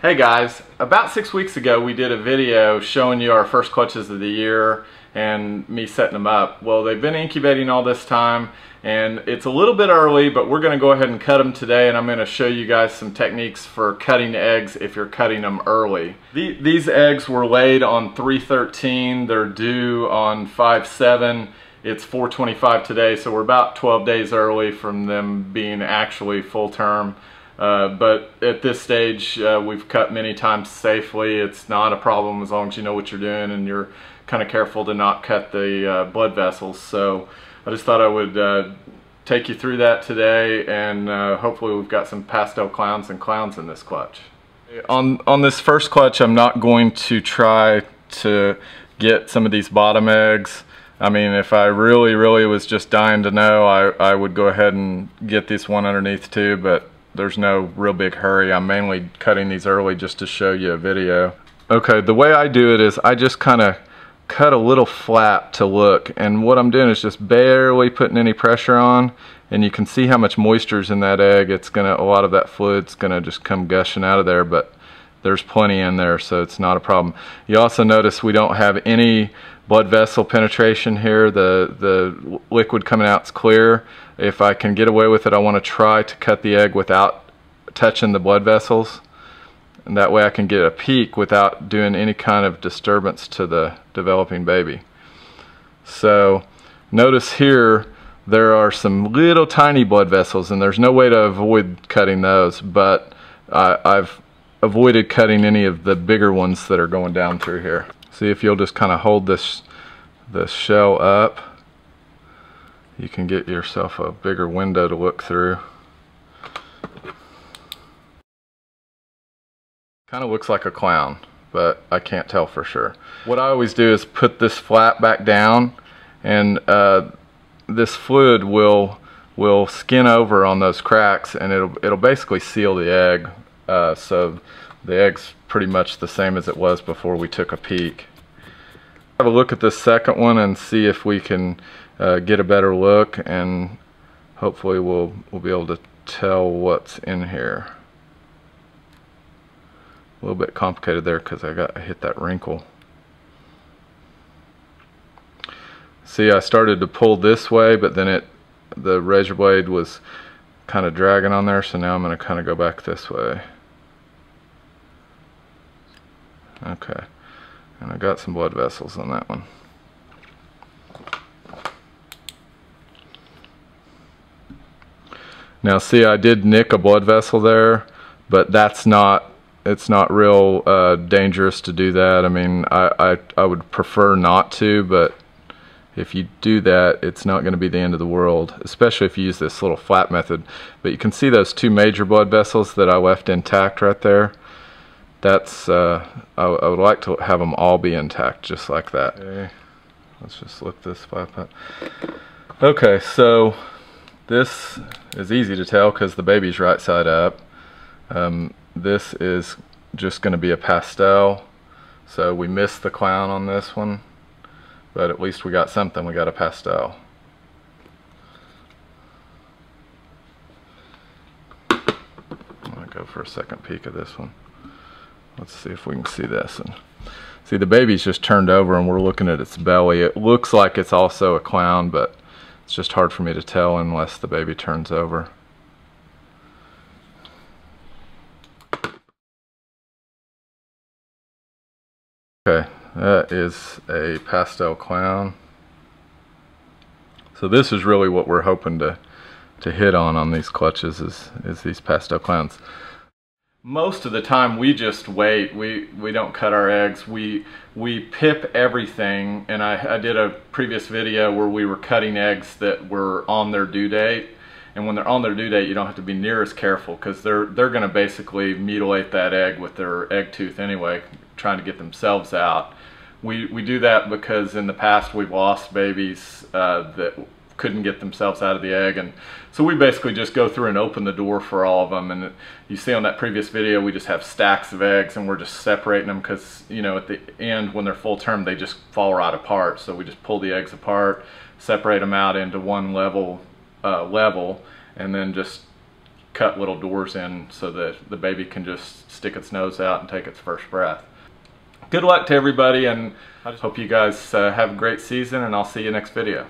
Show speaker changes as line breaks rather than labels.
Hey guys, about 6 weeks ago we did a video showing you our first clutches of the year and me setting them up. Well, they've been incubating all this time and it's a little bit early, but we're going to go ahead and cut them today, and I'm going to show you guys some techniques for cutting eggs if you're cutting them early. These eggs were laid on 3/13, they're due on 5/7. It's 4/25 today, so we're about 12 days early from them being actually full term. But at this stage, we've cut many times safely. It's not a problem as long as you know what you're doing and you're kind of careful to not cut the blood vessels. So I just thought I would take you through that today, and hopefully we've got some pastel clowns and clowns in this clutch. On this first clutch, I'm not going to try to get some of these bottom eggs. I mean, if I really was just dying to know, I would go ahead and get this one underneath too, but there's no real big hurry. I'm mainly cutting these early just to show you a video. Okay, the way I do it is I just kind of cut a little flap to look, and what I'm doing is just barely putting any pressure on, and you can see how much moisture's in that egg. It's gonna, a lot of that fluid's gonna just come gushing out of there, but there's plenty in there, so it's not a problem. You also notice we don't have any blood vessel penetration here. The liquid coming out is clear. If I can get away with it, I want to try to cut the egg without touching the blood vessels, and that way I can get a peek without doing any kind of disturbance to the developing baby. So notice here there are some little tiny blood vessels, and there's no way to avoid cutting those, but I've avoided cutting any of the bigger ones that are going down through here. See, if you'll just kind of hold this shell up, you can get yourself a bigger window to look through. Kind of looks like a clown, but I can't tell for sure. What I always do is put this flap back down, and this fluid will skin over on those cracks, and it'll basically seal the egg. So the egg's pretty much the same as it was before we took a peek. Have a look at this second one and see if we can get a better look, and hopefully we'll be able to tell what's in here. A little bit complicated there because I hit that wrinkle. See, I started to pull this way, but then the razor blade was kind of dragging on there, so now I'm going to kind of go back this way. Okay, and I got some blood vessels on that one. Now see, I did nick a blood vessel there, but it's not real dangerous to do that. I mean, I would prefer not to, but if you do that, it's not going to be the end of the world, especially if you use this little flap method. But you can see those two major blood vessels that I left intact right there. That's I would like to have them all be intact, just like that. Okay, let's just lift this flap up. Okay, so this is easy to tell because the baby's right side up. This is just going to be a pastel, so we missed the clown on this one, but at least we got something. We got a pastel. I'm going to go for a second peek of this one. Let's see if we can see this. And see, the baby's just turned over and we're looking at its belly. It looks like it's also a clown, but it's just hard for me to tell unless the baby turns over. Okay, that is a pastel clown. So this is really what we're hoping to hit on these clutches is these pastel clowns. Most of the time we just wait. We don't cut our eggs. We pip everything, and I did a previous video where we were cutting eggs that were on their due date, and when they're on their due date you don't have to be near as careful because they're going to basically mutilate that egg with their egg tooth anyway, trying to get themselves out. We do that because in the past we've lost babies that couldn't get themselves out of the egg, and so we basically just go through and open the door for all of them. And you see on that previous video we just have stacks of eggs, and we're just separating them because, you know, at the end when they're full term they just fall right apart. So we just pull the eggs apart, separate them out into one level, and then just cut little doors in so that the baby can just stick its nose out and take its first breath. Good luck to everybody, and I just hope you guys have a great season, and I'll see you next video.